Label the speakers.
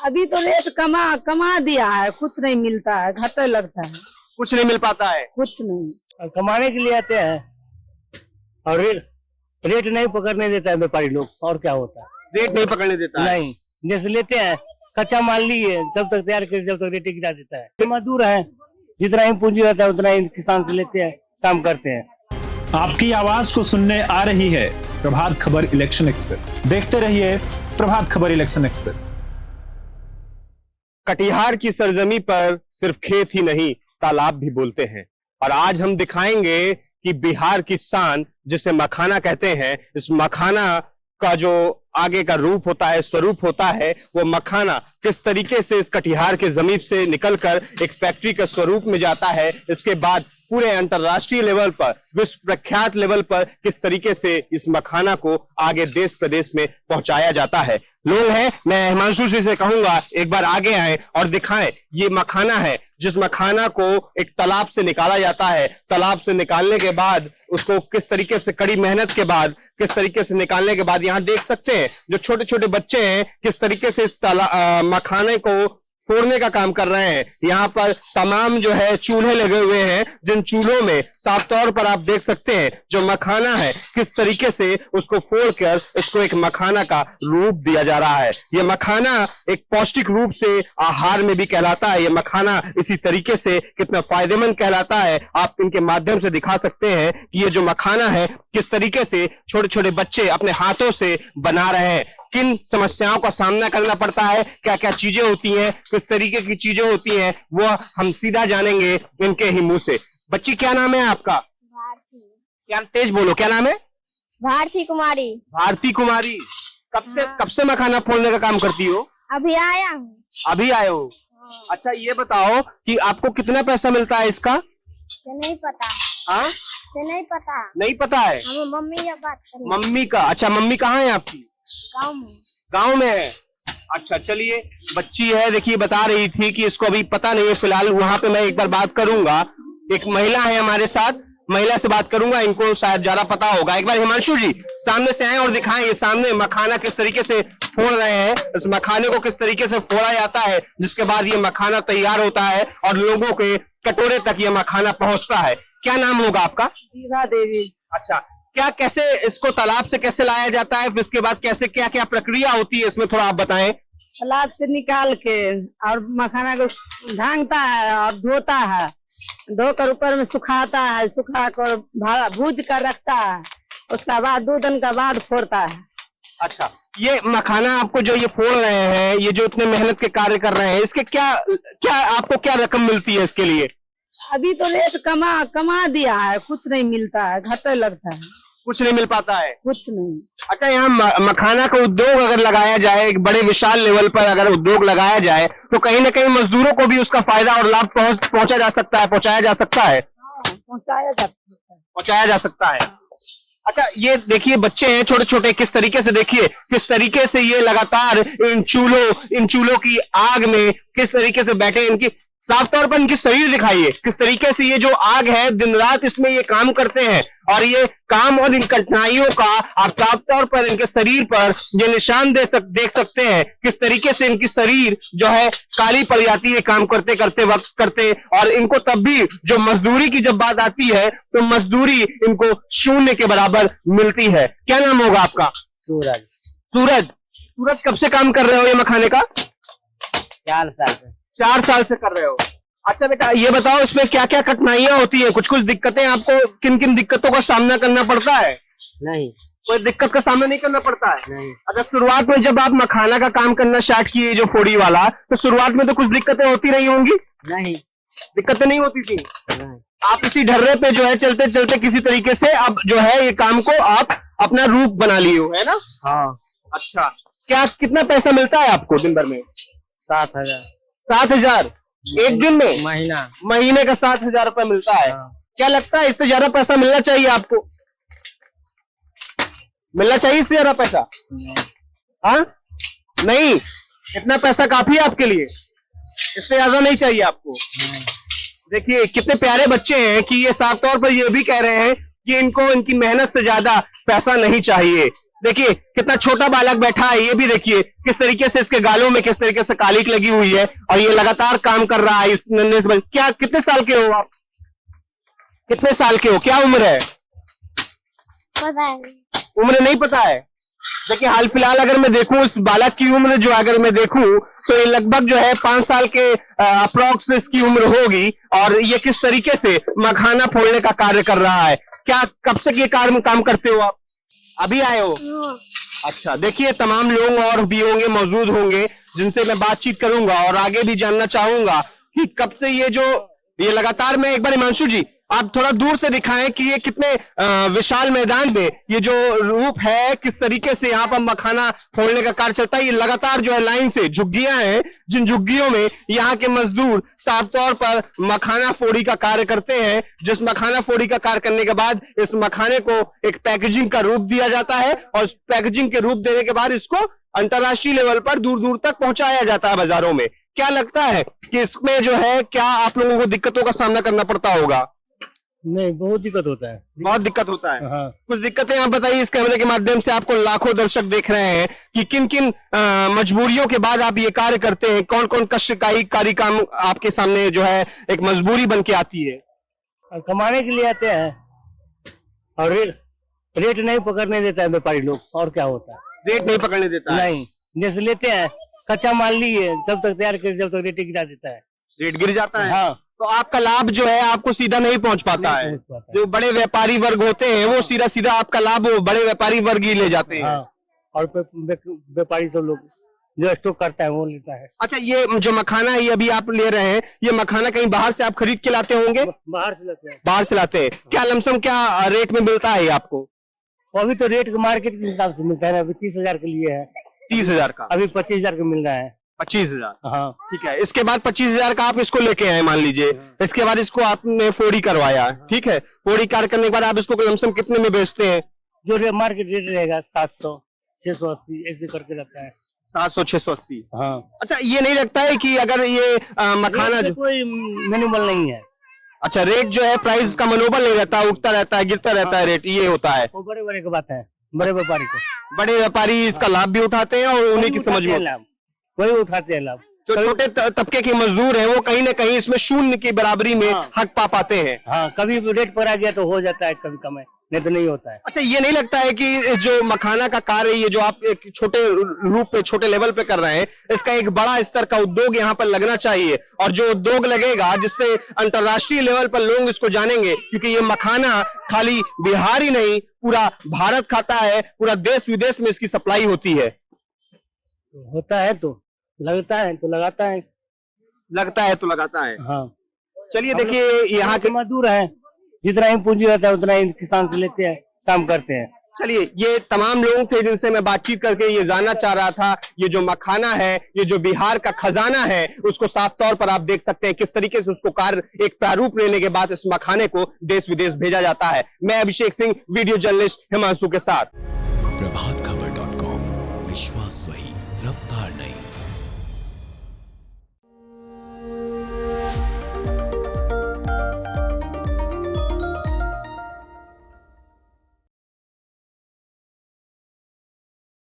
Speaker 1: अभी तो रेट कमा दिया है, कुछ नहीं मिलता है, घाटा लगता है,
Speaker 2: कुछ नहीं मिल पाता है।
Speaker 1: कुछ नहीं।
Speaker 3: कमाने के लिए आते हैं और रेट नहीं पकड़ने देता है व्यापारी लोग, और क्या होता है।
Speaker 2: रेट नहीं पकड़ने देता है।
Speaker 3: नहीं, जैसे लेते हैं कच्चा माल लिए, जब तक तैयार कर जब तक रेट गिरा देता है। मजदूर है, जितना ही पूंजी रहता है उतना ही किसान से लेते हैं, काम करते हैं।
Speaker 4: आपकी आवाज को सुनने आ रही है प्रभात खबर इलेक्शन एक्सप्रेस। देखते रहिए प्रभात खबर इलेक्शन एक्सप्रेस।
Speaker 2: कटिहार की सरजमी पर सिर्फ खेत ही नहीं, तालाब भी बोलते हैं। और आज हम दिखाएंगे कि बिहार की शान, जिसे मखाना कहते हैं, इस मखाना का जो आगे का रूप होता है, स्वरूप होता है, वो मखाना किस तरीके से इस कटिहार के जमीन से निकलकर एक फैक्ट्री के स्वरूप में जाता है। इसके बाद पूरे अंतरराष्ट्रीय लेवल पर, विश्व प्रख्यात लेवल पर किस तरीके से इस मखाना को आगे देश प्रदेश में पहुंचाया जाता है। लोग हैं, मैं हिमांशु जी से कहूंगा एक बार आगे आए और दिखाएं। ये मखाना है जिस मखाना को एक तालाब से निकाला जाता है। तालाब से निकालने के बाद उसको किस तरीके से, कड़ी मेहनत के बाद किस तरीके से निकालने के बाद यहाँ देख सकते हैं जो छोटे छोटे बच्चे हैं किस तरीके से इस मखाने को फोड़ने का काम कर रहे हैं। यहाँ पर तमाम जो है चूल्हे लगे हुए हैं, जिन चूल्हों में साफ तौर पर आप देख सकते हैं जो मखाना है किस तरीके से उसको फोड़कर इसको एक मखाना का रूप दिया जा रहा है। ये मखाना एक पौष्टिक रूप से आहार में भी कहलाता है। ये मखाना इसी तरीके से कितना फायदेमंद कहलाता है, आप इनके माध्यम से दिखा सकते हैं कि ये जो मखाना है किस तरीके से छोटे छोटे बच्चे अपने हाथों से बना रहे हैं। किन समस्याओं का सामना करना पड़ता है, क्या क्या चीजें होती हैं, किस तरीके की चीजें होती हैं, वो हम सीधा जानेंगे इनके ही मुंह से। बच्ची, क्या नाम है आपका?
Speaker 5: भारती।
Speaker 2: क्या, तेज बोलो, क्या नाम है?
Speaker 5: भारती कुमारी।
Speaker 2: भारती कुमारी। कब से मखाना फोड़ने का काम करती हो?
Speaker 5: अभी आया हूँ।
Speaker 2: अभी आए हो? अच्छा, ये बताओ कि आपको कितना पैसा मिलता है इसका?
Speaker 5: नहीं पता।
Speaker 2: हाँ,
Speaker 5: नहीं पता।
Speaker 2: नहीं पता है।
Speaker 5: हम मम्मी या बात करें।
Speaker 2: मम्मी का? अच्छा, मम्मी कहाँ है आपकी?
Speaker 5: गाँव में।
Speaker 2: गाँव में है। अच्छा, चलिए, बच्ची है, देखिए बता रही थी कि इसको अभी पता नहीं है फिलहाल। वहां पे मैं एक बार बात करूंगा। एक महिला है हमारे साथ, महिला से बात करूंगा, इनको शायद ज्यादा पता होगा। एक बार हिमांशु जी सामने से आए और दिखाएं ये सामने मखाना किस तरीके से फोड़ रहे हैं। इस मखाने को किस तरीके से फोड़ा जाता है, जिसके बाद ये मखाना तैयार होता है और लोगों के कटोरे तक ये मखाना पहुंचता है। क्या नाम होगा आपका?
Speaker 1: दीवा देवी।
Speaker 2: अच्छा, क्या, कैसे इसको तालाब से कैसे लाया जाता है, फिर इसके बाद कैसे क्या क्या प्रक्रिया होती है, इसमें थोड़ा आप बताएं।
Speaker 1: तालाब से निकाल के और मखाना को ढांगता है और धोता है, धोकर ऊपर में सुखाता है, सुखा कर भूज कर रखता है, उसका बाद 2 दिन का बाद फोड़ता है।
Speaker 2: अच्छा, ये मखाना आपको जो ये फोड़ रहे हैं, ये जो इतने मेहनत के कार्य कर रहे हैं, इसके क्या क्या आपको क्या रकम मिलती है इसके लिए?
Speaker 1: अभी तो रेट कमा दिया है, कुछ नहीं मिलता है, घाटा लगता है,
Speaker 2: कुछ नहीं मिल पाता है।
Speaker 1: कुछ नहीं।
Speaker 2: अच्छा, यहाँ मखाना का उद्योग अगर लगाया जाए, एक बड़े विशाल लेवल पर अगर उद्योग लगाया जाए, तो कहीं ना कहीं मजदूरों को भी उसका फायदा और लाभ पहुंचा जा सकता है, पहुंचाया जा सकता है। पहुंचाया जा सकता है। अच्छा, ये देखिए बच्चे हैं छोटे छोटे, किस तरीके से, देखिए किस तरीके से ये लगातार इन चूल्हों की आग में किस तरीके से बैठे। इनकी साफ तौर पर इनकी शरीर दिखाइए, किस तरीके से ये जो आग है दिन रात इसमें ये काम करते हैं। और ये काम और इन कठिनाइयों का आप साफ तौर पर इनके शरीर पर ये निशान देख सकते हैं, किस तरीके से इनकी शरीर जो है काली पड़ जाती है काम करते करते वक्त करते। और इनको तब भी जो मजदूरी की जब बात आती है तो मजदूरी इनको शून्य के बराबर मिलती है। क्या नाम होगा आपका?
Speaker 3: सूरज।
Speaker 2: सूरज, कब से काम कर रहे हो ये मखाने का?
Speaker 3: 4 साल से।
Speaker 2: 4 साल से कर रहे हो। अच्छा बेटा, ये बताओ इसमें क्या क्या कठिनाइयां होती है, कुछ दिक्कतें, आपको किन किन दिक्कतों का सामना करना पड़ता है?
Speaker 3: नहीं,
Speaker 2: कोई दिक्कत का सामना नहीं करना पड़ता है।
Speaker 3: नहीं।
Speaker 2: अच्छा, शुरुआत में जब आप मखाना का काम करना स्टार्ट किए, जो फोड़ी वाला, तो शुरुआत में तो कुछ दिक्कतें होती रही होंगी?
Speaker 3: नहीं,
Speaker 2: दिक्कतें नहीं होती थी।
Speaker 3: नहीं।
Speaker 2: आप इसी ढर्रे पे जो है चलते चलते किसी तरीके से अब जो है ये काम को आप अपना रूप बना लिए हो, है ना?
Speaker 3: हाँ।
Speaker 2: अच्छा, क्या कितना पैसा मिलता है आपको दिन भर में?
Speaker 3: 7,000।
Speaker 2: 7,000 एक दिन में? महीने का 7,000 रुपया मिलता है। क्या लगता है इससे ज्यादा पैसा मिलना चाहिए आपको? मिलना चाहिए इससे ज्यादा पैसा? हाँ, नहीं, इतना पैसा काफी है आपके लिए, इससे ज्यादा नहीं चाहिए आपको? देखिए कितने प्यारे बच्चे हैं कि ये साफ तौर पर ये भी कह रहे हैं कि इनको इनकी मेहनत से ज्यादा पैसा नहीं चाहिए। देखिए कितना छोटा बालक बैठा है, ये भी देखिए किस तरीके से इसके गालों में किस तरीके से कालिक लगी हुई है और ये लगातार काम कर रहा है इस नन्हे से क्या कितने साल के हो आप? कितने साल के हो? क्या उम्र है?
Speaker 5: पता नहीं।
Speaker 2: उम्र नहीं पता है। देखिए हाल फिलहाल अगर मैं देखूं इस बालक की उम्र जो अगर मैं देखूं तो ये लगभग जो है 5 साल के अप्रोक्स इसकी उम्र होगी और ये किस तरीके से मखाना फोड़ने का कार्य कर रहा है। क्या कब से ये काम करते हो आप? अभी आए हो?
Speaker 5: हाँ।
Speaker 2: अच्छा, देखिए तमाम लोग और भी होंगे मौजूद होंगे जिनसे मैं बातचीत करूंगा और आगे भी जानना चाहूंगा कि कब से ये लगातार मैं एक बार हिमांशु जी आप थोड़ा दूर से दिखाएं कि ये कितने विशाल मैदान में ये जो रूप है किस तरीके से यहाँ पर मखाना फोड़ने का कार्य चलता है। ये लगातार जो है लाइन से झुग्गियां हैं जिन झुग्गियों में यहाँ के मजदूर साफ तौर पर मखाना फोड़ी का कार्य करते हैं। जिस मखाना फोड़ी का कार्य करने के बाद इस मखाने को एक पैकेजिंग का रूप दिया जाता है और इस पैकेजिंग के रूप देने के बाद इसको अंतरराष्ट्रीय लेवल पर दूर दूर तक पहुंचाया जाता है बाजारों में। क्या लगता है कि इसमें जो है क्या आप लोगों को दिक्कतों का सामना करना पड़ता होगा?
Speaker 3: नहीं, बहुत दिक्कत होता है।
Speaker 2: बहुत दिक्कत होता है।
Speaker 3: हाँ।
Speaker 2: कुछ दिक्कतें आप बताइए इस कैमरे के माध्यम से आपको लाखों दर्शक देख रहे हैं कि किन किन मजबूरियों के बाद आप ये कार्य करते हैं, कौन कौन कष्टकारी काम आपके सामने जो है एक मजबूरी बन के आती है?
Speaker 3: और कमाने के लिए आते हैं और रेट नहीं पकड़ने देता है व्यापारी लोग। और क्या होता है?
Speaker 2: रेट नहीं पकड़ने देता है।
Speaker 3: नहीं, जैसे लेते हैं कच्चा माल लिए जब तक तैयार कर जब तक रेट गिरा देता है।
Speaker 2: रेट गिर जाता है।
Speaker 3: हाँ।
Speaker 2: तो आपका लाभ जो है आपको सीधा नहीं पहुंच पाता है। जो बड़े व्यापारी वर्ग होते हैं वो सीधा सीधा आपका लाभ वो बड़े व्यापारी वर्ग ही ले जाते हैं।
Speaker 3: हाँ। और व्यापारी सब लोग जो स्टॉक करता है वो लेता है।
Speaker 2: अच्छा, ये जो मखाना है ये अभी आप ले रहे हैं, ये मखाना कहीं बाहर से आप खरीद के लाते होंगे?
Speaker 3: बाहर से लेते हैं।
Speaker 2: बाहर से लाते हैं। क्या लमसम क्या रेट में मिलता है आपको?
Speaker 3: अभी तो रेट मार्केट के हिसाब से मिलता है। अभी 30,000 के लिए है।
Speaker 2: 30,000 का?
Speaker 3: अभी 25,000 का मिल रहा है।
Speaker 2: 25,000?
Speaker 3: हाँ।
Speaker 2: ठीक है। इसके बाद 25,000 का आप इसको लेके आए मान लीजिए, इसके बाद इसको आपने फोड़ी करवाया, ठीक है। फोड़ी कार्य करने के बाद आप इसको लमसम कितने में बेचते हैं?
Speaker 3: जो मार्केट रेट रहेगा 700, 680 ऐसे करके रखता है।
Speaker 2: 700, 680।
Speaker 3: हाँ।
Speaker 2: अच्छा, ये नहीं लगता है कि अगर ये मखाना जो
Speaker 3: कोई मिनिमल नहीं है।
Speaker 2: अच्छा, रेट जो है प्राइस का मनोबल नहीं रहता, उठता रहता है गिरता रहता है रेट, ये होता है।
Speaker 3: वो बड़े बड़े की बात है, बड़े व्यापारी को।
Speaker 2: बड़े व्यापारी इसका लाभ भी उठाते हैं और उन्हीं की समझ में
Speaker 3: लाभ वही उठाते हैं लाभ।
Speaker 2: तो छोटे तबके के मजदूर हैं वो कहीं ना कहीं इसमें शून्य की बराबरी में हक पा पाते हैं।
Speaker 3: हाँ, कभी रेट पर आ गया तो हो जाता है, कभी कम है, नहीं तो नहीं होता है।
Speaker 2: अच्छा, ये नहीं लगता है कि जो मखाना का कार्य ये जो आप एक छोटे रूप पे छोटे लेवल पे कर रहे हैं इसका एक बड़ा स्तर का उद्योग यहाँ पर लगना चाहिए और जो उद्योग लगेगा जिससे अंतरराष्ट्रीय लेवल पर लोग इसको जानेंगे, क्योंकि ये मखाना खाली बिहार ही नहीं पूरा भारत खाता है, पूरा देश विदेश में इसकी सप्लाई होती है।
Speaker 3: होता है तो लगता है तो लगाता है,
Speaker 2: लगता है तो लगाता है।
Speaker 3: हाँ।
Speaker 2: चलिए देखिए यहाँ के
Speaker 3: मजदूर है, जितना ही पूंजी रहता है उतना ही किसान से लेते हैं, काम करते हैं।
Speaker 2: चलिए, ये तमाम लोग थे जिनसे मैं बातचीत करके ये जानना चाह रहा था ये जो मखाना है, ये जो बिहार का खजाना है, उसको साफ तौर पर आप देख सकते हैं किस तरीके से उसको कार्य एक प्रारूप लेने के बाद इस मखाने को देश विदेश भेजा जाता है। मैं अभिषेक सिंह, वीडियो जर्नलिस्ट हिमांशु के साथ।
Speaker 6: प्रभात खबर।